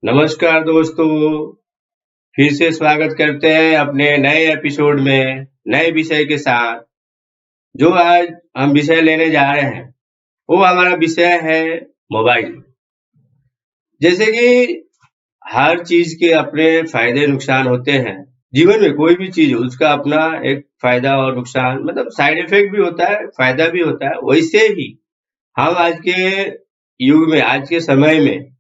नमस्कार दोस्तों, फिर से स्वागत करते हैं अपने नए एपिसोड में, नए विषय के साथ। जो आज हम विषय लेने जा रहे हैं, वो हमारा विषय है मोबाइल। जैसे कि हर चीज़ के अपने फ़ायदे नुकसान होते हैं। जीवन में कोई भी चीज़ हो, उसका अपना एक फ़ायदा और नुकसान मतलब साइड इफ़ेक्ट भी होता है, फ़ायदा भी होता है। वैसे ही हम आज के युग में, आज के समय में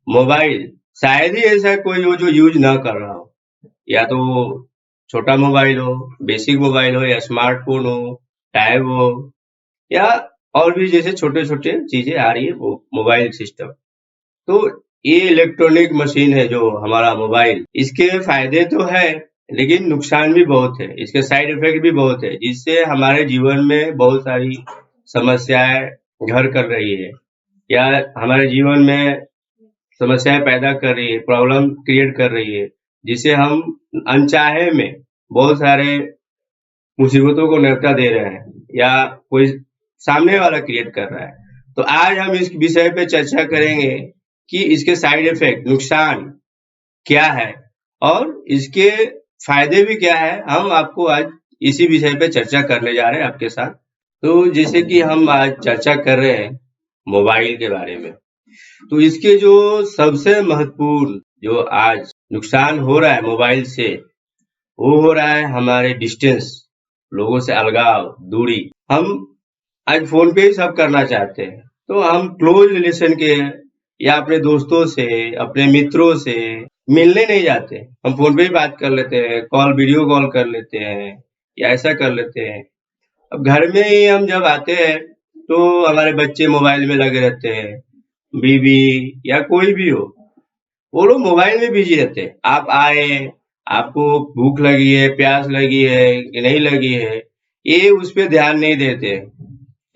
मोबाइल शायद ही ऐसा कोई हो जो यूज़ ना कर रहा हो। या तो वो छोटा मोबाइल हो, बेसिक मोबाइल हो या स्मार्टफ़ोन हो, टैब हो या और भी जैसे छोटे-छोटे चीज़ें आ रही है वो मोबाइल सिस्टम। तो ये इलेक्ट्रॉनिक मशीन है जो हमारा मोबाइल, इसके फ़ायदे तो है, लेकिन नुकसान भी बहुत है। इसके साइड इफ़ेक्ट भी बहुत है, जिससे हमारे जीवन में बहुत सारी समस्याएँ घर कर रही है या हमारे जीवन में समस्याएँ पैदा कर रही है, प्रॉब्लम क्रिएट कर रही है, जिसे हम अनचाहे में बहुत सारे मुसीबतों को न्योता दे रहे हैं या कोई सामने वाला क्रिएट कर रहा है। तो आज हम इस विषय पे चर्चा करेंगे कि इसके साइड इफ़ेक्ट, नुकसान क्या है और इसके फ़ायदे भी क्या है, हम आपको आज इसी विषय पे चर्चा करने जा रहे हैं आपके साथ। तो जैसे कि हम आज चर्चा कर रहे हैं मोबाइल के बारे में। तो इसके जो सबसे महत्वपूर्ण जो आज नुकसान हो रहा है मोबाइल से, वो हो रहा है हमारे डिस्टेंस, लोगों से अलगाव, दूरी। हम आज फ़ोन पे ही सब करना चाहते हैं, तो हम क्लोज़ रिलेशन के या अपने दोस्तों से, अपने मित्रों से मिलने नहीं जाते। हम फ़ोन पे ही बात कर लेते हैं, वीडियो कॉल कर लेते हैं या ऐसा कर लेते हैं। अब घर में ही हम जब आते हैं, तो हमारे बच्चे मोबाइल में लगे रहते हैं, बीवी या कोई भी हो, वो लोग मोबाइल में बिजी रहते हैं। आप आए, आपको भूख लगी है, प्यास लगी है कि नहीं लगी है, ये उस पे ध्यान नहीं देते।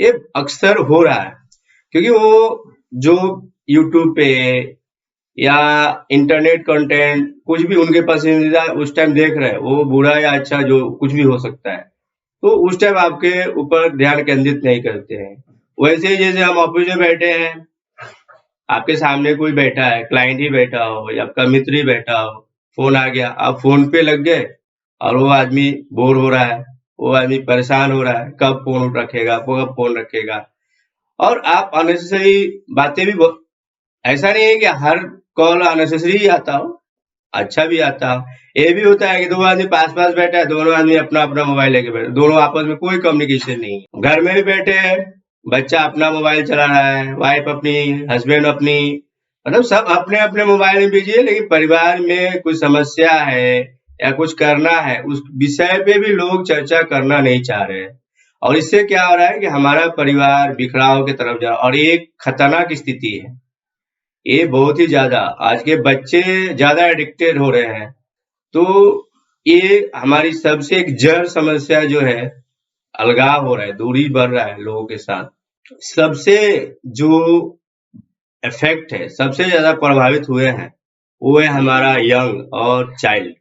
ये अक्सर हो रहा है क्योंकि वो जो यूट्यूब पे या इंटरनेट कंटेंट कुछ भी उनके पसंदीदा उस टाइम देख रहे हैं, वो बुरा या अच्छा जो कुछ भी हो सकता है। तो उस टाइम आपके ऊपर ध्यान केंद्रित नहीं करते हैं। वैसे ही जैसे हम ऑफिस में बैठे हैं, आपके सामने कोई बैठा है, क्लाइंट ही बैठा हो या आपका मित्र ही बैठा हो, फ़ोन आ गया, आप फ़ोन पे लग गए और वो आदमी बोर हो रहा है, वो आदमी परेशान हो रहा है, कब फ़ोन रखेगा, कब फ़ोन रखेगा और आप अननेसेसरी बातें भी ब ऐसा नहीं है कि हर कॉल अननेसेसरी ही आता हो, अच्छा भी आता हो। ये भी होता है कि 2 आदमी पास-पास बैठा है, दोनों आदमी अपना-अपना मोबाइल लेके बैठे, दोनों आपस में कोई कम्युनिकेशन नहीं है। घर में भी बैठे हैं, बच्चा अपना मोबाइल चला रहा है, वाइफ अपनी, हस्बैंड अपनी, मतलब सब अपने-अपने मोबाइल में बिजी है, लेकिन परिवार में कुछ समस्या है या कुछ करना है, उस विषय पे भी लोग चर्चा करना नहीं चाह रहे हैं। और इससे क्या हो रहा है कि हमारा परिवार बिखराव की तरफ जा रहा है और ये एक खतरनाक स्थिति है। ये बहुत ही ज़्यादा आज के बच्चे ज़्यादा एडिक्टेड हो रहे हैं। तो ये हमारी सबसे एक जड़ समस्या जो है, अलगाव हो रहा है, दूरी बढ़ रहा है लोगों के साथ। सबसे जो इफ़ेक्ट है, सबसे ज़्यादा प्रभावित हुए हैं, वो है हमारा यंग और चाइल्ड।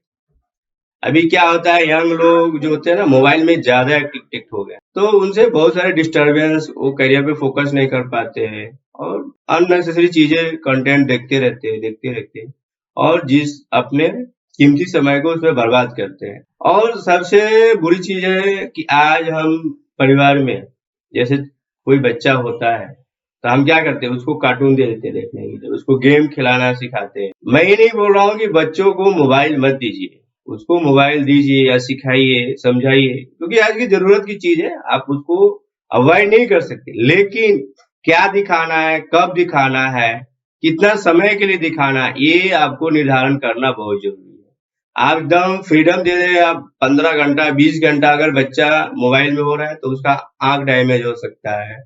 अभी क्या होता है, यंग लोग जो होते हैं ना, मोबाइल में ज़्यादा एडिक्ट हो गए हैं। तो उनसे बहुत सारे डिस्टर्बेंस, वो करियर पे फ़ोकस नहीं कर पाते हैं और अननेसेसरी चीज़ें कंटेंट देखते रहते हैं और जिस अपने कीमती समय को उसमें बर्बाद करते हैं। और सबसे बुरी चीज़ है कि आज हम परिवार में जैसे कोई बच्चा होता है, तो हम क्या करते हैं, उसको कार्टून दे देते हैं देखने के लिए, उसको गेम खिलाना सिखाते हैं। मैं ये नहीं बोल रहा हूँ कि बच्चों को मोबाइल मत दीजिए, उसको मोबाइल दीजिए या सिखाइए, समझाइए, क्योंकि आज की ज़रूरत की चीज़ है, आप उसको अवॉइड नहीं कर सकते। लेकिन क्या दिखाना है, कब दिखाना है, कितना समय के लिए दिखाना है, ये आपको निर्धारण करना बहुत ज़रूरी है। आप एकदम फ्रीडम दे रहे हैं, आप 15 घंटा, 20 घंटा अगर बच्चा मोबाइल में हो रहा है, तो उसका आँख डैमेज हो सकता है।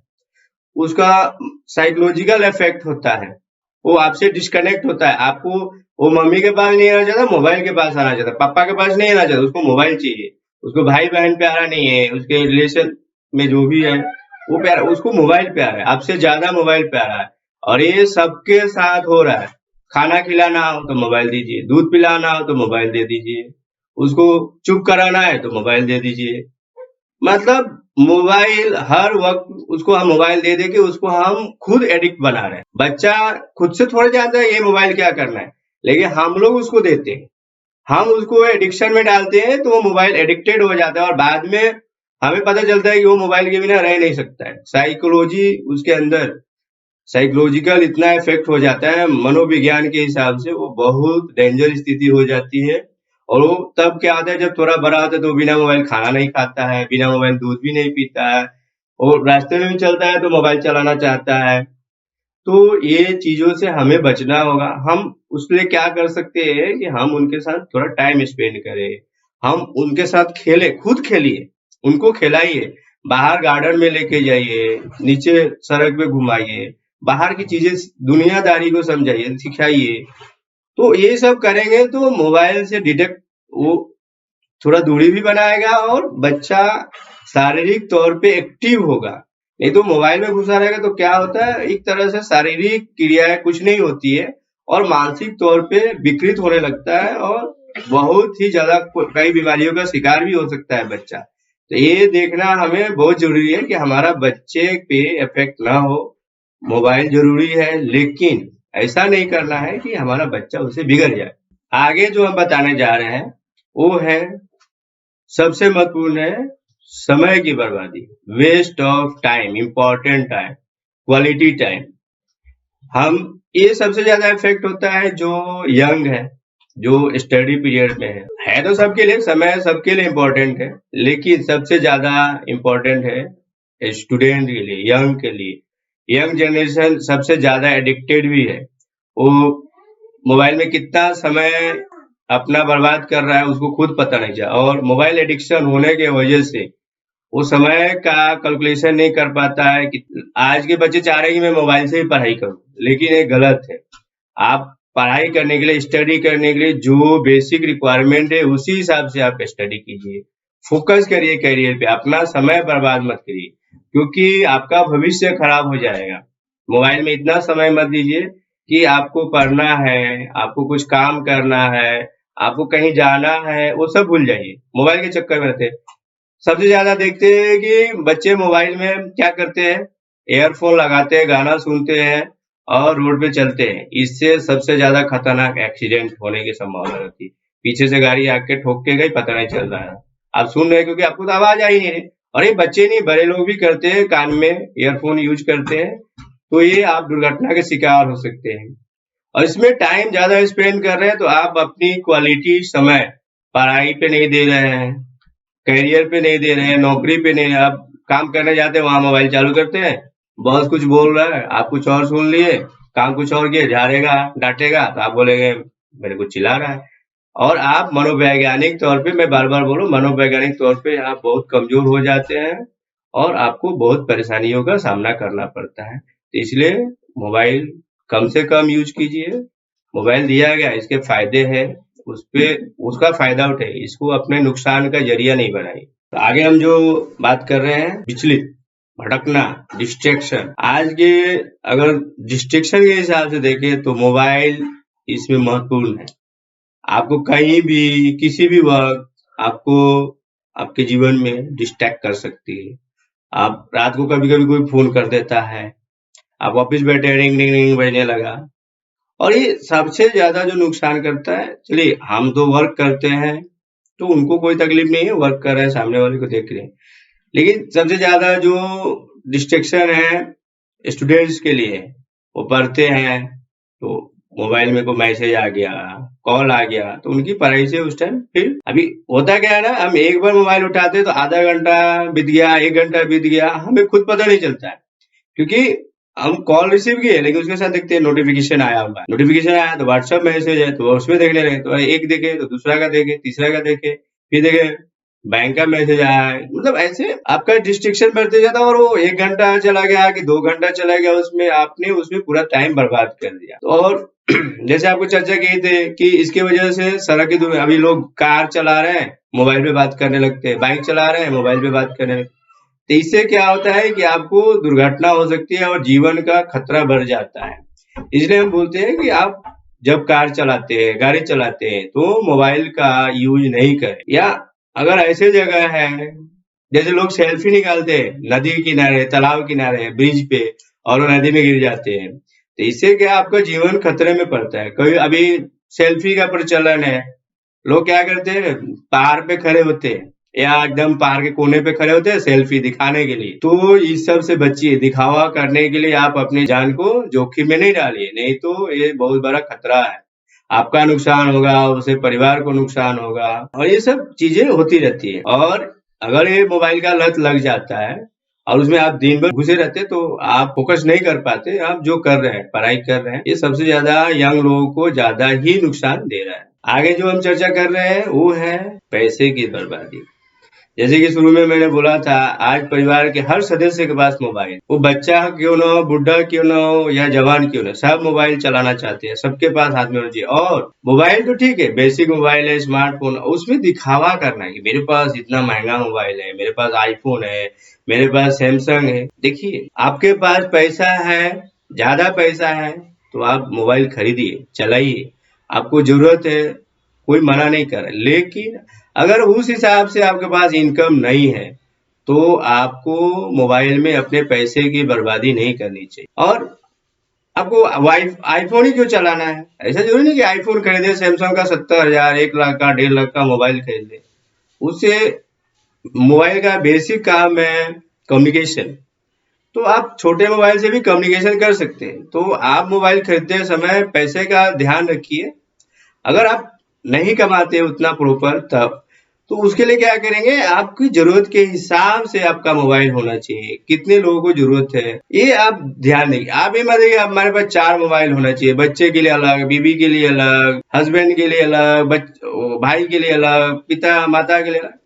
उसका साइकोलॉजिकल इफ़ेक्ट होता है, वो आपसे डिस्कनेक्ट होता है, आपको वो मम्मी के पास नहीं आना चाहता, मोबाइल के पास आना चाहता है, पापा के पास नहीं आना चाहता, उसको मोबाइल चाहिए, उसको भाई-बहन प्यारा नहीं है, उसके रिलेशन में जो भी है, वो प्यारा उसको मोबाइल प्यारा है, आपसे ज़्यादा मोबाइल प्यारा है और ये सबके साथ हो रहा है। खाना खिलाना हो तो मोबाइल दीजिए, दूध पिलाना हो तो मोबाइल दे दीजिए, उसको चुप कराना है तो मोबाइल दे दीजिए। मतलब मोबाइल हर वक्त उसको हम मोबाइल दे के उसको हम खुद एडिक्ट बना रहे हैं। बच्चा खुद से थोड़ा जानता है ये मोबाइल क्या करना है, लेकिन हम लोग उसको देते हैं। हम उसको एडिक्शन में डालते हैं तो वो मोबाइल एडिक्टेड हो जाता है और बाद में हमें पता चलता है कि वो मोबाइल के बिना रह नहीं सकता है। साइकोलॉजी उसके अंदर साइकोलॉजिकल इतना इफेक्ट हो जाता है, मनोविज्ञान के हिसाब से वो बहुत डेंजर स्थिति हो जाती है। और वो तब क्या होता है, जब थोड़ा बड़ा होता है तो बिना मोबाइल खाना नहीं खाता है, बिना मोबाइल दूध भी नहीं पीता है, और रास्ते में भी चलता है तो मोबाइल चलाना चाहता है। तो ये चीजों से हमें बचना होगा। हम उसके लिए क्या कर सकते हैं कि हम उनके साथ थोड़ा टाइम स्पेंड करें, हम उनके साथ खेलें, खुद खेलिए, उनको खिलाइए, बाहर गार्डन में लेके जाइए, नीचे सड़क पे घुमाइए, बाहर की चीजें, दुनियादारी को समझाइए, सिखाइए। तो ये सब करेंगे तो मोबाइल से डिटेक्ट वो थोड़ा दूरी भी बनाएगा और बच्चा शारीरिक तौर पे एक्टिव होगा। नहीं तो मोबाइल में घुसा रहेगा तो क्या होता है, एक तरह से शारीरिक क्रियाएं कुछ नहीं होती है और मानसिक तौर पे विकृत होने लगता है और बहुत ही ज्यादा कई बीमारियों का शिकार भी हो सकता है बच्चा। तो ये देखना हमें बहुत जरूरी है कि हमारा बच्चे पे इफेक्ट ना हो। मोबाइल जरूरी है लेकिन ऐसा नहीं करना है कि हमारा बच्चा उससे बिगड़ जाए। आगे जो हम बताने जा रहे हैं वो है, सबसे महत्वपूर्ण है, समय की बर्बादी, waste of time, important time, quality time. हम ये सबसे ज्यादा इफेक्ट होता है जो यंग है, जो स्टडी पीरियड में है तो सबके लिए समय सबके लिए इम्पोर्टेंट है, लेकिन सबसे ज्यादा इम्पोर्टेंट है स्टूडेंट के लिए, यंग के लिए। यंग जनरेशन सबसे ज्यादा एडिक्टेड भी है। वो मोबाइल में कितना समय अपना बर्बाद कर रहा है उसको खुद पता नहीं चला, और मोबाइल एडिक्शन होने के वजह से वो समय का कैलकुलेशन नहीं कर पाता है कि आज के बच्चे चाह रहे हैं कि मैं मोबाइल से ही पढ़ाई करूं, लेकिन ये गलत है। आप पढ़ाई करने के लिए, स्टडी करने के लिए जो बेसिक रिक्वायरमेंट है उसी हिसाब से आप स्टडी कीजिए, फोकस करिए करियर पे, अपना समय बर्बाद मत करिए, क्योंकि आपका भविष्य खराब हो जाएगा। मोबाइल में इतना समय मत दीजिए कि आपको पढ़ना है, आपको कुछ काम करना है, आपको कहीं जाना है, वो सब भूल जाइए, मोबाइल के चक्कर में रहते हैं। सबसे ज्यादा देखते हैं कि बच्चे मोबाइल में क्या करते हैं, ईयरफोन लगाते हैं, गाना सुनते हैं और रोड पे चलते हैं। इससे सबसे ज्यादा खतरनाक एक्सीडेंट होने की संभावना रहती है। पीछे से गाड़ी आके ठोक के गई, पता नहीं चल रहा है, आप सुन रहे हैं क्योंकि आपको तो आवाज आ ही नहीं रही। और ये बच्चे नहीं, बड़े लोग भी करते हैं, कान में ईयरफोन यूज करते हैं, तो ये आप दुर्घटना के शिकार हो सकते हैं। और इसमें टाइम ज्यादा स्पेंड कर रहे हैं तो आप अपनी क्वालिटी समय पढ़ाई पे नहीं दे रहे हैं, करियर पे नहीं दे रहे हैं, नौकरी पे नहीं। आप काम करने जाते हैं, वहां मोबाइल चालू करते हैं, बॉस कुछ बोल रहा है, आप कुछ और सुन लिए, काम कुछ और किए, झाड़ेगा, डांटेगा तो आप बोलेंगे मेरे को चिल्ला रहा है। और आप मनोवैज्ञानिक तौर पे, मैं बार बार बोलूं, मनोवैज्ञानिक तौर पे आप बहुत कमजोर हो जाते हैं और आपको बहुत परेशानियों का सामना करना पड़ता है। तो इसलिए मोबाइल कम से कम यूज कीजिए। मोबाइल दिया गया, इसके फायदे हैं, उस पे उसका फायदा उठाइए, इसको अपने नुकसान का जरिया नहीं बनाइए। तो आगे हम जो बात कर रहे हैं, विचलित, भटकना, डिस्ट्रैक्शन। आज के अगर डिस्ट्रैक्शन के हिसाब से देखें तो मोबाइल इसमें महत्वपूर्ण है। आपको कहीं भी किसी भी वक्त आपको आपके जीवन में डिस्ट्रैक्ट कर सकती है। आप रात को कभी कभी कोई फोन कर देता है, आप ऑफिस बैठे, रिंग रिंग रिंग बजने लगा। और ये सबसे ज्यादा जो नुकसान करता है, चलिए हम तो वर्क करते हैं तो उनको कोई तकलीफ नहीं है, वर्क कर रहे हैं, सामने वाले को देख रहे हैं, लेकिन सबसे ज्यादा जो डिस्ट्रैक्शन है स्टूडेंट्स के लिए, वो पढ़ते हैं तो मोबाइल में कोई मैसेज आ गया, कॉल आ गया, तो उनकी पढ़ाई से उस टाइम फिर अभी होता क्या है ना, हम एक बार मोबाइल उठाते हैं तो आधा घंटा बीत गया, 1 घंटा बीत गया, हमें खुद पता नहीं चलता है, क्योंकि हम कॉल रिसीव किए लेकिन उसके साथ देखते हैं नोटिफिकेशन आया हुआ है, नोटिफिकेशन आया तो व्हाट्सएप मैसेज है तो उसमें देखने लगे, तो एक देखे तो दूसरा का देखे, तीसरा का देखे, फिर देखे बैंक का मैसेज आया है। मतलब ऐसे आपका डिस्ट्रैक्शन बढ़ते जाता है और वो 1 घंटा चला गया कि 2 घंटा चला गया, उसमें आपने उसमें पूरा टाइम बर्बाद कर दिया। तो और जैसे आपको चर्चा की थी कि इसकी वजह से सड़क की दुनिया, अभी लोग कार चला रहे हैं मोबाइल पे बात करने लगते हैं, बाइक चला रहे हैं मोबाइल पे बात करने लगते हैं। तो इससे क्या होता है कि आपको दुर्घटना हो सकती है और जीवन का खतरा बढ़ जाता है। इसलिए हम बोलते हैं कि आप जब कार चलाते हैं, गाड़ी चलाते हैं तो मोबाइल का यूज नहीं करें, या अगर ऐसे जगह है जैसे लोग सेल्फी निकालते हैं नदी किनारे, तालाब किनारे, ब्रिज पे, और वो नदी में गिर जाते हैं। तो इससे क्या आपका जीवन खतरे में पड़ता है। कोई अभी सेल्फी का प्रचलन है, लोग क्या करते हैं, पहाड़ पे खड़े होते हैं या एकदम पहाड़ के कोने पे खड़े होते हैं सेल्फी दिखाने के लिए। तो इस सब से बचिए, दिखावा करने के लिए आप अपनी जान को जोखिम में नहीं डालिए, नहीं तो ये बहुत बड़ा खतरा है। आपका नुकसान होगा, उससे परिवार को नुकसान होगा, और ये सब चीजें होती रहती है। और अगर ये मोबाइल का लत लग जाता है और उसमें आप दिन भर घुसे रहते हैं, तो आप फोकस नहीं कर पाते। आप जो कर रहे हैं, पढ़ाई कर रहे हैं, ये सबसे ज्यादा यंग लोगों को ज्यादा ही नुकसान दे रहा है। आगे जो हम चर्चा कर रहे हैं वो है पैसे की बर्बादी। जैसे कि शुरू में मैंने बोला था, आज परिवार के हर सदस्य के पास मोबाइल, वो बच्चा क्यों ना हो, बुढ़ा क्यों ना हो या जवान क्यों ना हो, सब मोबाइल चलाना चाहते हैं, सबके पास हाथ में होना चाहिए। और मोबाइल तो ठीक है, बेसिक मोबाइल है, स्मार्टफोन, उसमें दिखावा करना है कि मेरे पास इतना महंगा मोबाइल है, मेरे पास आईफोन है, मेरे पास सैमसंग है। देखिए, आपके पास पैसा है, ज्यादा पैसा है, तो आप मोबाइल खरीदिए, चलाइए, आपको जरूरत है, कोई मना नहीं कर रहा। लेकिन अगर उस हिसाब से आपके पास इनकम नहीं है, तो आपको मोबाइल में अपने पैसे की बर्बादी नहीं करनी चाहिए। और आपको आईफोन ही क्यों चलाना है? ऐसा जरूरी नहीं कि आईफोन खरीदे, सैमसंग का 70,000, 1 लाख का, 1.5 लाख का मोबाइल खरीदे। उससे मोबाइल का बेसिक काम है कम्युनिकेशन, तो आप छोटे मोबाइल से भी कम्युनिकेशन कर सकते हैं। तो आप मोबाइल खरीदते समय पैसे का ध्यान रखिए। अगर आप नहीं कमाते उतना प्रॉपर, तब तो उसके लिए क्या करेंगे, आपकी जरूरत के हिसाब से आपका मोबाइल होना चाहिए। कितने लोगों को जरूरत है ये आप ध्यान देंगे। आप ये मत देखिए हमारे पास 4 मोबाइल होना चाहिए, बच्चे के लिए अलग, बीवी के लिए अलग, हस्बैंड के लिए अलग, भाई के लिए अलग, पिता माता के लिए अलग।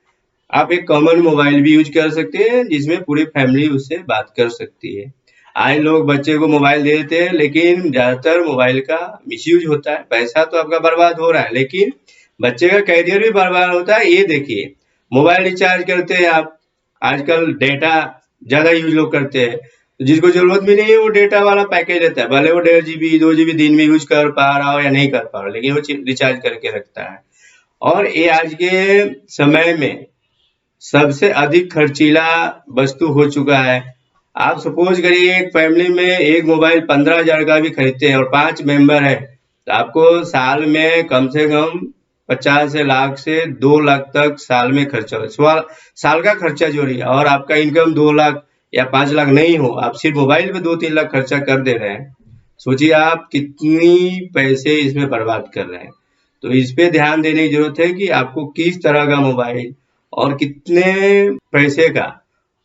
आप एक कॉमन मोबाइल भी यूज कर सकते हैं जिसमें पूरी फैमिली उससे बात कर सकती है। आज लोग बच्चे को मोबाइल दे देते हैं, लेकिन ज्यादातर मोबाइल का मिसयूज होता है। पैसा तो आपका बर्बाद हो रहा है, लेकिन बच्चे का कैरियर भी बर्बाद होता है। ये देखिए, मोबाइल रिचार्ज करते हैं आप, आजकल डेटा ज्यादा यूज लोग करते हैं, तो जिसको जरूरत भी नहीं है वो डेटा वाला पैकेज लेता है, भले वो 1.5 GB 2 GB दिन में यूज कर पा रहा हो या नहीं कर पा रहा हो, लेकिन वो रिचार्ज करके रखता है। और ये आज के समय में सबसे अधिक खर्चीला वस्तु हो चुका है। आप सपोज करिए एक फैमिली में एक मोबाइल 15,000 का भी खरीदते हैं और 5 मेंबर है, तो आपको साल में कम से कम 50 से लाख से 2 लाख तक साल में खर्चा हो। साल का खर्चा जोड़िए, और आपका इनकम 2 लाख या 5 लाख नहीं हो, आप सिर्फ मोबाइल पे 2-3 लाख खर्चा कर दे रहे हैं। सोचिए आप कितनी पैसे इसमें बर्बाद कर रहे हैं। तो इस पे ध्यान देने की जरूरत है कि आपको किस तरह का मोबाइल और कितने पैसे का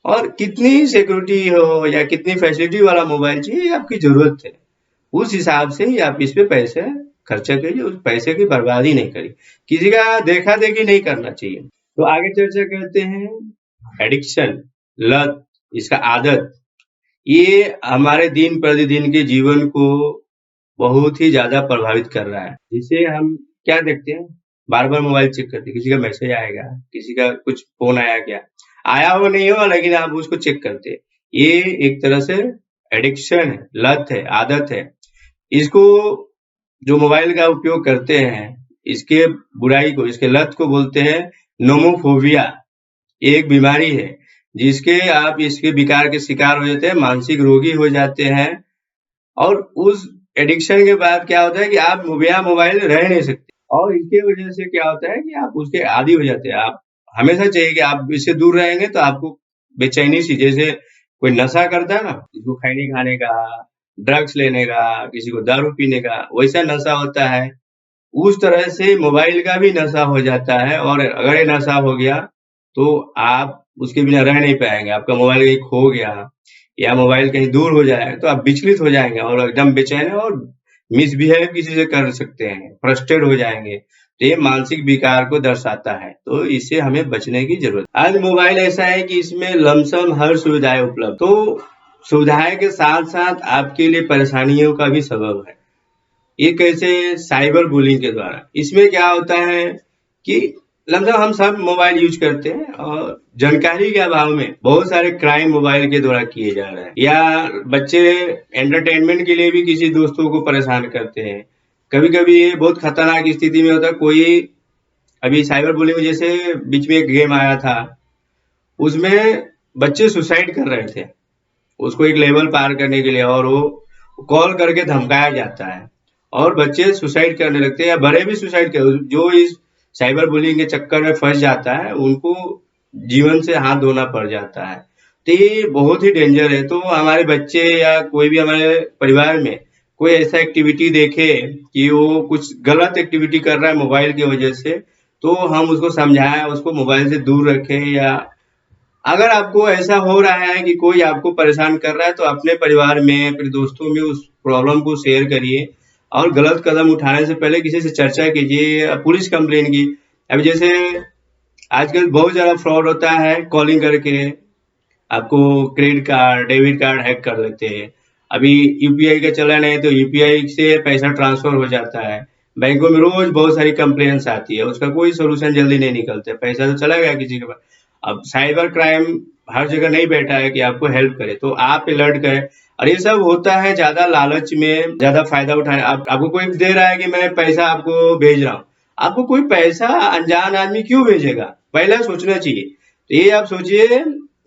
और कितनी सिक्योरिटी हो या कितनी फैसिलिटी वाला मोबाइल चाहिए, ये आपकी जरूरत है। उस हिसाब से ही आप इस पे पैसे खर्चा करिए, उस पैसे की बर्बादी नहीं करिए, किसी का देखा देखी नहीं करना चाहिए। तो आगे चर्चा करते हैं एडिक्शन, लत, इसका आदत। ये हमारे दिन प्रतिदिन के जीवन को बहुत ही ज्यादा प्रभावित कर रहा है। जिसे हम क्या देखते हैं, बार बार मोबाइल चेक करते हैं, किसी का मैसेज आएगा, किसी का कुछ फोन आया, क्या आया हो नहीं हो, लेकिन आप उसको चेक करते हैं। ये एक तरह से एडिक्शन है, लत है, आदत है। इसको जो मोबाइल का उपयोग करते हैं, इसके बुराई को, इसके लत को बोलते हैं नोमोफोबिया। ये एक बीमारी है जिसके आप इसके विकार के शिकार हो जाते हैं, मानसिक रोगी हो जाते हैं। और उस एडिक्शन के बाद क्या होता है कि आप बिना मोबाइल रह नहीं सकते, और इसके वजह से क्या होता है कि आप उसके आदी हो जाते हैं। आप हमेशा चाहिए कि आप इससे दूर रहेंगे तो आपको बेचैनी सी, जैसे कोई नशा करता है ना, किसी को खैनी खाने का, ड्रग्स लेने का, किसी को दारू पीने का, वैसा नशा होता है। उस तरह से मोबाइल का भी नशा हो जाता है, और अगर ये नशा हो गया तो आप उसके बिना रह नहीं पाएंगे। आपका मोबाइल कहीं खो गया या मोबाइल कहीं दूर हो जाए तो आप विचलित हो जाएंगे और एकदम बेचैन और मिसबिहेव किसी से कर सकते हैं, फ्रस्ट्रेट हो जाएंगे। तो ये मानसिक विकार को दर्शाता है, तो इससे हमें बचने की जरूरत है। आज मोबाइल ऐसा है कि इसमें लमसम हर सुविधाएं उपलब्ध, तो सुविधाएं के साथ साथ आपके लिए परेशानियों का भी सबब है। ये कैसे, साइबर बुलिंग के द्वारा। इसमें क्या होता है कि लमसम हम सब मोबाइल यूज करते हैं, और जानकारी के अभाव में बहुत सारे क्राइम मोबाइल के द्वारा किए जा रहे हैं, या बच्चे एंटरटेनमेंट के लिए भी किसी दोस्तों को परेशान करते हैं। कभी कभी ये बहुत खतरनाक स्थिति में होता है। कोई अभी साइबर बुलिंग जैसे बीच में एक गेम आया था, उसमें बच्चे सुसाइड कर रहे थे, उसको एक लेवल पार करने के लिए, और वो कॉल करके धमकाया जाता है और बच्चे सुसाइड करने लगते हैं या बड़े भी सुसाइड कर, जो इस साइबर बुलिंग के चक्कर में फंस जाता है उनको जीवन से हाथ धोना पड़ जाता है। तो ये बहुत ही डेंजर है। तो हमारे बच्चे या कोई भी हमारे परिवार में कोई ऐसा एक्टिविटी देखे कि वो कुछ गलत एक्टिविटी कर रहा है मोबाइल की वजह से, तो हम उसको समझाएं, उसको मोबाइल से दूर रखें। या अगर आपको ऐसा हो रहा है कि कोई आपको परेशान कर रहा है तो अपने परिवार में, अपने दोस्तों में उस प्रॉब्लम को शेयर करिए और गलत कदम उठाने से पहले किसी से चर्चा कीजिए, पुलिस कंप्लेन की। अब जैसे आजकल बहुत ज़्यादा फ्रॉड होता है, कॉलिंग करके आपको credit card, debit card hack कर लेते हैं। अभी यूपीआई का चलन है तो यूपीआई से पैसा ट्रांसफर हो जाता है। बैंकों में रोज बहुत सारी कंप्लेंट्स आती है, उसका कोई सोल्यूशन जल्दी नहीं निकलता, पैसा तो चला गया किसी के पास। अब साइबर क्राइम हर जगह नहीं बैठा है कि आपको हेल्प करे, तो आप अलर्ट करें। और ये सब होता है ज्यादा लालच में, ज्यादा फायदा उठाए। आपको कोई दे रहा है कि मैं पैसा आपको भेज रहा हूँ, आपको कोई पैसा अनजान आदमी क्यों भेजेगा, पहला सोचना चाहिए। तो ये आप सोचिए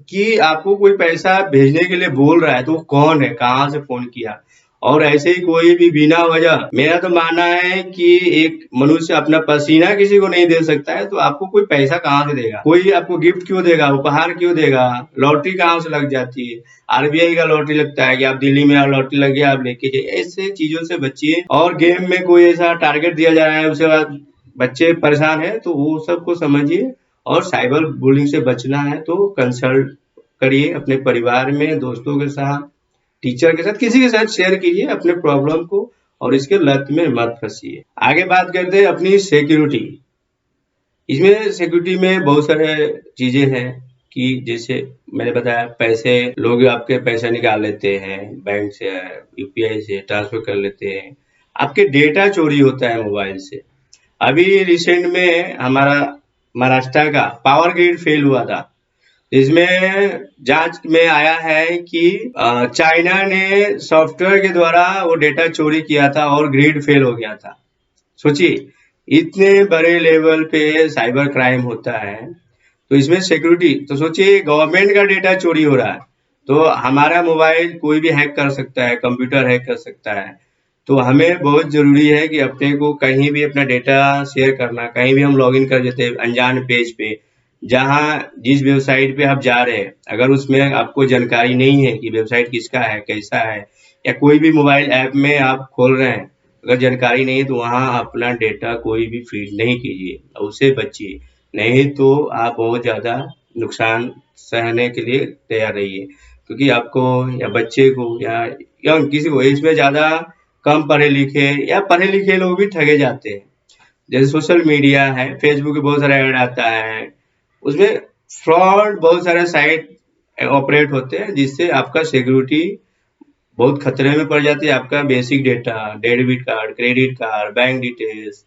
कि आपको कोई पैसा भेजने के लिए बोल रहा है तो वो कौन है, कहाँ से फोन किया। और ऐसे ही कोई भी बिना वजह, मेरा तो मानना है कि एक मनुष्य अपना पसीना किसी को नहीं दे सकता है तो आपको कोई पैसा कहाँ से देगा, कोई आपको गिफ्ट क्यों देगा, उपहार क्यों देगा, लॉटरी कहाँ से लग जाती है। आरबीआई का लॉटरी लगता है कि आप दिल्ली में लॉटरी लग गया आप लेके जाइए, ऐसे चीजों से बचिए। और गेम में कोई ऐसा टारगेट दिया जा रहा है उसके बाद बच्चे परेशान है तो वो सबको समझिए। और साइबर बुलिंग से बचना है तो कंसल्ट करिए अपने परिवार में, दोस्तों के साथ, टीचर के साथ, किसी के साथ शेयर कीजिए अपने प्रॉब्लम को और इसके लत में मत फंसिए। आगे बात करते हैं अपनी सिक्योरिटी। इसमें सिक्योरिटी में बहुत सारे चीजें हैं कि जैसे मैंने बताया, पैसे लोग आपके पैसा निकाल लेते हैं बैंक से, यूपीआई से ट्रांसफर कर लेते हैं, आपके डेटा चोरी होता है मोबाइल से। अभी रिसेंट में हमारा महाराष्ट्र का पावर ग्रिड फेल हुआ था, इसमें जांच में आया है कि चाइना ने सॉफ्टवेयर के द्वारा वो डेटा चोरी किया था और ग्रिड फेल हो गया था। सोचिए इतने बड़े लेवल पे साइबर क्राइम होता है, तो इसमें सिक्योरिटी, तो सोचिए गवर्नमेंट का डेटा चोरी हो रहा है तो हमारा मोबाइल कोई भी हैक कर सकता है, कंप्यूटर हैक कर सकता है। तो हमें बहुत जरूरी है कि अपने को कहीं भी अपना डेटा शेयर करना, कहीं भी हम लॉगिन कर देते हैं अनजान पेज पे, जहाँ जिस वेबसाइट पे आप जा रहे हैं, अगर उसमें आपको जानकारी नहीं है कि वेबसाइट किसका है, कैसा है, या कोई भी मोबाइल ऐप में आप खोल रहे हैं, अगर जानकारी नहीं है तो वहाँ अपना डेटा कोई भी फीड नहीं कीजिए, उससे बचिए, नहीं तो आप बहुत ज्यादा नुकसान सहने के लिए तैयार रहिए। क्योंकि आपको या बच्चे को या किसी को, इसमें ज्यादा कम पढ़े लिखे या पढ़े लिखे लोग भी ठगे जाते हैं। जैसे सोशल मीडिया है, फेसबुक पे बहुत सारा ऐड आता है, उसमें फ्रॉड बहुत सारे साइट ऑपरेट होते हैं जिससे आपका सिक्योरिटी बहुत खतरे में पड़ जाती है। आपका basic data, debit card, credit card, bank details,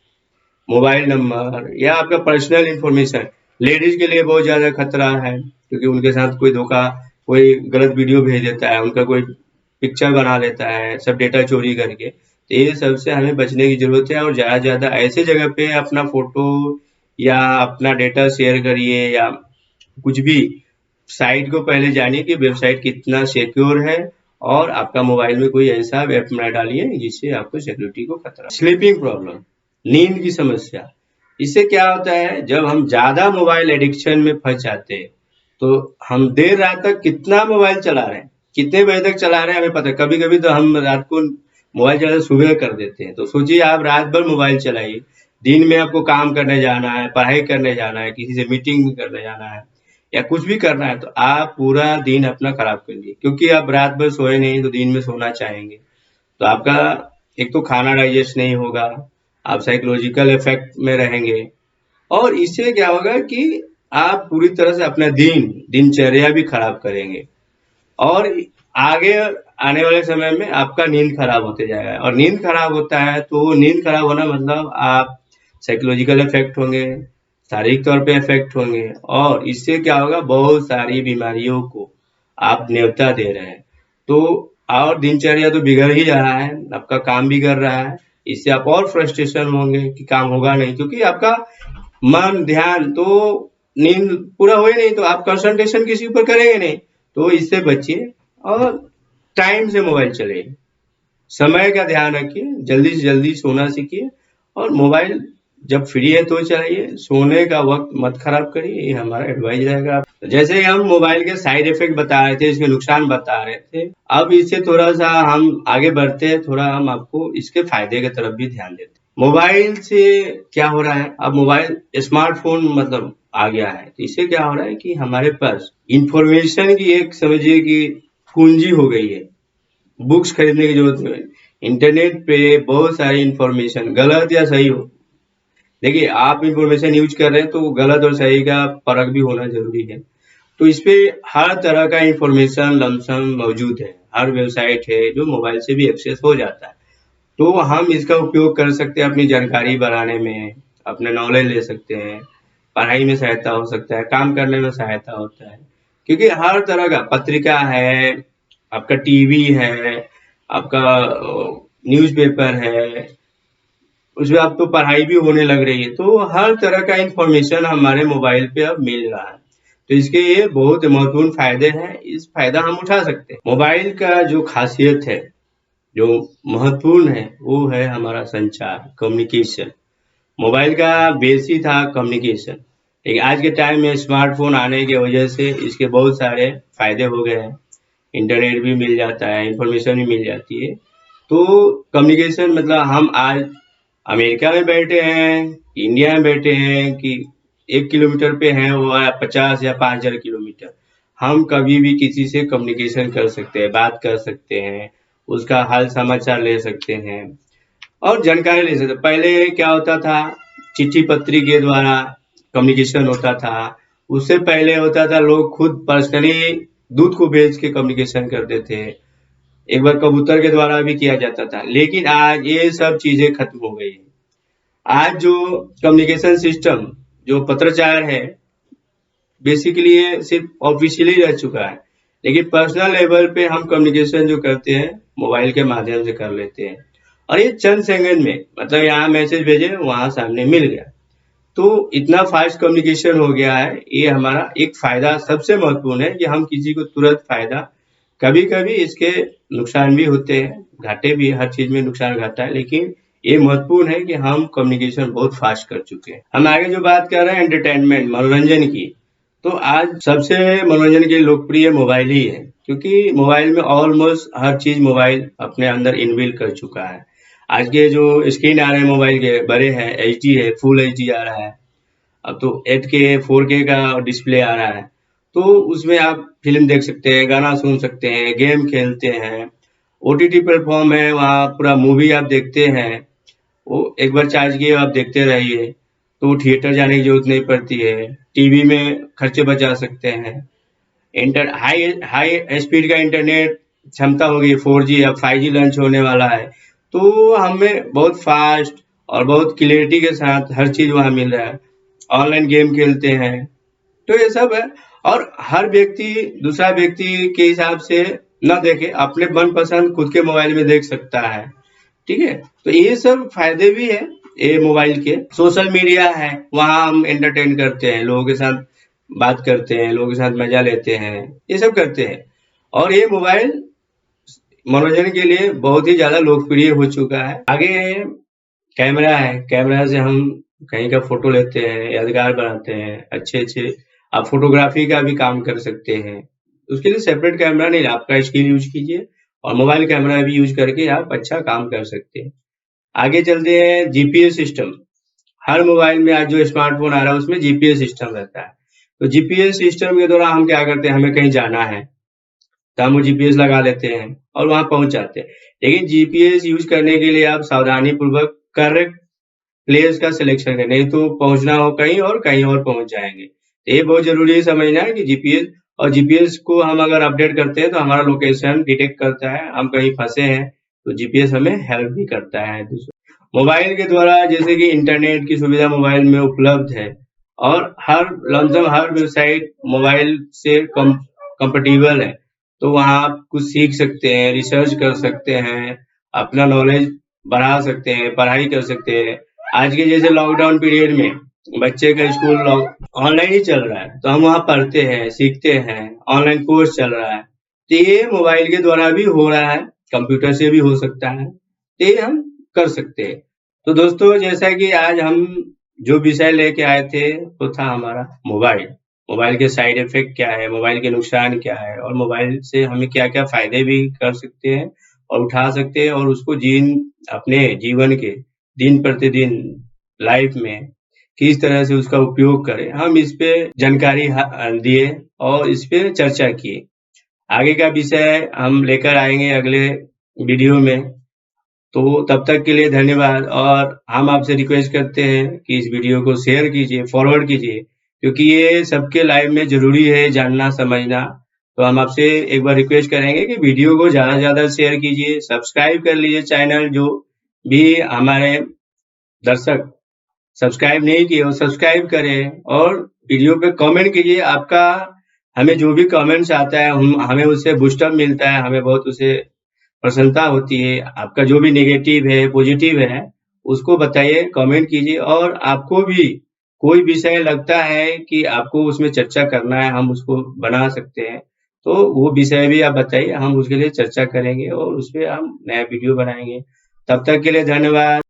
mobile number या आपका पर्सनल इंफॉर्मेशन, लेडीज के लिए बहुत ज्यादा खतरा है क्योंकि उनके साथ कोई धोखा, कोई गलत वीडियो भेज देता है, उनका कोई पिक्चर बना लेता है सब डेटा चोरी करके। तो ये सबसे हमें बचने की जरूरत है और ज्यादा ज्यादा ऐसे जगह पे अपना फोटो या अपना डेटा शेयर करिए, या कुछ भी साइट को पहले जानिए कि वेबसाइट कितना सिक्योर है और आपका मोबाइल में कोई ऐसा ऐप ना डालिए जिससे आपको सिक्योरिटी को खतरा। स्लीपिंग प्रॉब्लम, नींद की समस्या, इससे क्या होता है जब हम ज्यादा मोबाइल एडिक्शन में फंस जाते हैं तो हम देर रात तक कितना मोबाइल चला रहे हैं, कितने बजे तक चला रहे हैं हमें पता है। कभी कभी तो हम रात को मोबाइल चलाते सुबह कर देते हैं। तो सोचिए आप रात भर मोबाइल चलाइए, दिन में आपको काम करने जाना है, पढ़ाई करने जाना है, किसी से मीटिंग करने जाना है या कुछ भी करना है, तो आप पूरा दिन अपना खराब कर लिए क्योंकि आप रात भर सोए नहीं तो दिन में सोना चाहेंगे। तो आपका एक तो खाना डाइजेस्ट नहीं होगा, आप साइकोलॉजिकल इफेक्ट में रहेंगे और इससे क्या होगा कि आप पूरी तरह से अपना दिनचर्या भी खराब करेंगे और आगे आने वाले समय में आपका नींद खराब होते जाएगा। और नींद खराब होता है तो नींद खराब होना मतलब आप साइकोलॉजिकल इफेक्ट होंगे, शारीरिक तौर पे इफेक्ट होंगे और इससे क्या होगा, बहुत सारी बीमारियों को आप न्योता दे रहे हैं। तो और दिनचर्या तो बिगड़ ही रहा है, आपका काम बिगड़ रहा है, इससे आप और फ्रस्ट्रेशन होंगे कि काम होगा नहीं क्योंकि आपका मन ध्यान तो नींद पूरा हो ही नहीं तो आप कंसंट्रेशन किसी ऊपर करेंगे नहीं, तो इससे बचिए और टाइम से मोबाइल चलाइए। समय का ध्यान रखिए, जल्दी से जल्दी सोना सीखिए और मोबाइल जब फ्री है तो चलाइए, सोने का वक्त मत खराब करिए, ये हमारा एडवाइस रहेगा। जैसे हम मोबाइल के साइड इफेक्ट बता रहे थे, इसके नुकसान बता रहे थे, अब इससे थोड़ा सा हम आगे बढ़ते हैं, थोड़ा हम आपको इसके फायदे की तरफ भी ध्यान देते हैं। मोबाइल से क्या हो रहा है, अब मोबाइल स्मार्टफोन मतलब आ गया है, तो इससे क्या हो रहा है कि हमारे पास इंफॉर्मेशन की एक समझिए कि पूंजी हो गई है, बुक्स खरीदने की जरूरत नहीं है। इंटरनेट पे बहुत सारी इंफॉर्मेशन गलत या सही हो, देखिए आप इंफॉर्मेशन यूज कर रहे हैं तो गलत और सही का फर्क भी होना जरूरी है। तो इस पे हर तरह का इंफॉर्मेशन लमसम मौजूद है, हर वेबसाइट है जो मोबाइल से भी एक्सेस हो जाता है। तो हम इसका उपयोग कर सकते हैं अपनी जानकारी बढ़ाने में, अपने नॉलेज ले सकते हैं, पढ़ाई में सहायता हो सकता है, काम करने में सहायता होता है। क्योंकि हर तरह का पत्रिका है, आपका टीवी है, आपका न्यूज़पेपर है, उसमें अब तो पढ़ाई भी होने लग रही है, तो हर तरह का इंफॉर्मेशन हमारे मोबाइल पे अब मिल रहा है। तो इसके ये बहुत महत्वपूर्ण फायदे हैं, इस फायदा हम उठा सकते हैं। मोबाइल का जो खासियत है, जो महत्वपूर्ण है, वो है हमारा संचार, कम्युनिकेशन। मोबाइल का बेस ही था कम्युनिकेशन, लेकिन आज के टाइम में स्मार्टफोन आने की वजह से इसके बहुत सारे फायदे हो गए हैं। इंटरनेट भी मिल जाता है, इंफॉर्मेशन भी मिल जाती है। तो कम्युनिकेशन मतलब हम आज अमेरिका में बैठे हैं, इंडिया में बैठे हैं कि 1 किलोमीटर पे हैं वो 50 या 5000 किलोमीटर, हम कभी भी किसी से कम्युनिकेशन कर सकते हैं, बात कर सकते हैं, उसका हाल समाचार ले सकते हैं और जानकारी ले सकते हैं। पहले क्या होता था, चिट्ठी पत्री के द्वारा कम्युनिकेशन होता था, उससे पहले होता था लोग खुद पर्सनली दूत को भेज के कम्युनिकेशन करते थे, एक बार कबूतर के द्वारा भी किया जाता था, लेकिन आज ये सब चीजें खत्म हो गई है। आज जो कम्युनिकेशन सिस्टम जो पत्राचार है, बेसिकली ये सिर्फ ऑफिशियली रह चुका है, लेकिन पर्सनल लेवल पे हम कम्युनिकेशन जो करते हैं मोबाइल के माध्यम से कर लेते हैं और ये चंद सेकंड में, मतलब यहाँ मैसेज भेजे वहां सामने मिल गया। तो इतना फास्ट कम्युनिकेशन हो गया है, ये हमारा एक फायदा सबसे महत्वपूर्ण है कि हम किसी को तुरंत फायदा, कभी कभी इसके नुकसान भी होते हैं, घाटे भी, हर चीज में नुकसान घाटा है, लेकिन ये महत्वपूर्ण है कि हम कम्युनिकेशन बहुत फास्ट कर चुके हैं। हम आगे जो बात कर रहे हैं एंटरटेनमेंट, मनोरंजन की, तो आज सबसे मनोरंजन के लिए लोकप्रिय मोबाइल ही है, क्योंकि मोबाइल में ऑलमोस्ट हर चीज मोबाइल अपने अंदर इनबिल्ट कर चुका है। आज के जो स्क्रीन आ रहे हैं मोबाइल के बड़े हैं, एचडी है, फुल एचडी आ रहा है, अब तो 8K 4K का डिस्प्ले आ रहा है, तो उसमें आप फिल्म देख सकते हैं, गाना सुन सकते हैं, गेम खेलते हैं, ओटीटी प्लेटफॉर्म है, वहाँ पूरा मूवी आप देखते हैं, वो एक बार चार्ज किए आप देखते रहिए, तो थिएटर जाने की जरूरत नहीं पड़ती है, टीवी में खर्चे बचा सकते हैं। हाई हाई स्पीड का इंटरनेट क्षमता होगी, 4G, अब 5G लॉन्च होने वाला है, तो हमें बहुत फास्ट और बहुत क्लियरिटी के साथ हर चीज वहाँ मिल रहा है। ऑनलाइन गेम खेलते हैं, तो ये सब है। और हर व्यक्ति दूसरा व्यक्ति के हिसाब से न देखे, अपने मनपसंद खुद के मोबाइल में देख सकता है, ठीक है। तो ये सब फायदे भी है ये मोबाइल के। सोशल मीडिया है, वहाँ हम एंटरटेन करते हैं, लोगों के साथ बात करते हैं, लोगों के साथ मजा लेते हैं, ये सब करते हैं। और ये मोबाइल मनोरंजन के लिए बहुत ही ज्यादा लोकप्रिय हो चुका है। आगे कैमरा है, कैमरा से हम कहीं का फोटो लेते हैं, यादगार बनाते हैं, अच्छे अच्छे आप फोटोग्राफी का भी काम कर सकते हैं। उसके लिए सेपरेट कैमरा नहीं, आपका स्किल यूज कीजिए और मोबाइल कैमरा भी यूज करके आप अच्छा काम कर सकते हैं। आगे चलते हैं जीपीएस सिस्टम। हर मोबाइल में आज जो स्मार्टफोन आ रहा है उसमें जीपीएस सिस्टम रहता है। तो जीपीएस सिस्टम के द्वारा हम क्या करते हैं, हमें कहीं जाना है तो हम वो जीपीएस लगा लेते हैं और वहां पहुंच जाते हैं। लेकिन जीपीएस यूज करने के लिए आप सावधानी पूर्वक करेक्ट प्लेस का सिलेक्शन करें, नहीं तो पहुंचना हो कहीं और कहीं और पहुंच जाएंगे। तो ये बहुत जरूरी है समझना है कि जीपीएस, और जीपीएस को हम अगर अपडेट करते हैं तो हमारा लोकेशन डिटेक्ट करता है, हम कहीं फंसे हैं तो जीपीएस हमें हेल्प भी करता है। मोबाइल के द्वारा जैसे कि इंटरनेट की सुविधा मोबाइल में उपलब्ध है और लमसम हर वेबसाइट मोबाइल से कंपेटिबल है, तो वहाँ आप कुछ सीख सकते हैं, रिसर्च कर सकते हैं, अपना नॉलेज बढ़ा सकते हैं, पढ़ाई कर सकते हैं। आज के जैसे लॉकडाउन पीरियड में बच्चे का स्कूल ऑनलाइन ही चल रहा है, तो हम वहाँ पढ़ते हैं, सीखते हैं, ऑनलाइन कोर्स चल रहा है। तो ये मोबाइल के द्वारा भी हो रहा है, कंप्यूटर से भी हो सकता है, तो ये हम कर सकते हैं। तो दोस्तों, जैसा कि आज हम जो विषय लेके आए थे, वो था हमारा मोबाइल। मोबाइल के साइड इफ़ेक्ट क्या है, मोबाइल के नुकसान क्या है और मोबाइल से हमें क्या-क्या फ़ायदे भी कर सकते हैं और उठा सकते हैं और उसको अपने जीवन के दिन प्रतिदिन लाइफ़ में किस तरह से उसका उपयोग करें, हम इस पे जानकारी दिए और इस पे चर्चा किए। आगे का विषय हम लेकर आएँगे अगले वीडियो में, तो तब तक के लिए धन्यवाद और हम आपसे रिक्वेस्ट करते हैं कि इस वीडियो को शेयर कीजिए, फॉरवर्ड कीजिए, क्योंकि ये सबके लाइफ में ज़रूरी है जानना, समझना। तो हम आपसे एक बार रिक्वेस्ट करेंगे कि वीडियो को ज़्यादा से ज़्यादा शेयर कीजिए, सब्सक्राइब कर लीजिए चैनल, जो भी हमारे दर्शक सब्सक्राइब नहीं किए हो सब्सक्राइब करें और वीडियो पे कमेंट कीजिए। आपका हमें जो भी कमेंट्स आता है हमें उससे बूस्टअप मिलता है, हमें बहुत उससे प्रसन्नता होती है। आपका जो भी नेगेटिव है, पॉजिटिव है, उसको बताइए, कमेंट कीजिए और आपको भी कोई विषय लगता है कि आपको उसमें चर्चा करना है, हम उसको बना सकते हैं, तो वो विषय भी आप बताइए, हम उसके लिए चर्चा करेंगे और उसपे हम नया वीडियो बनाएँगे। तब तक के लिए धन्यवाद।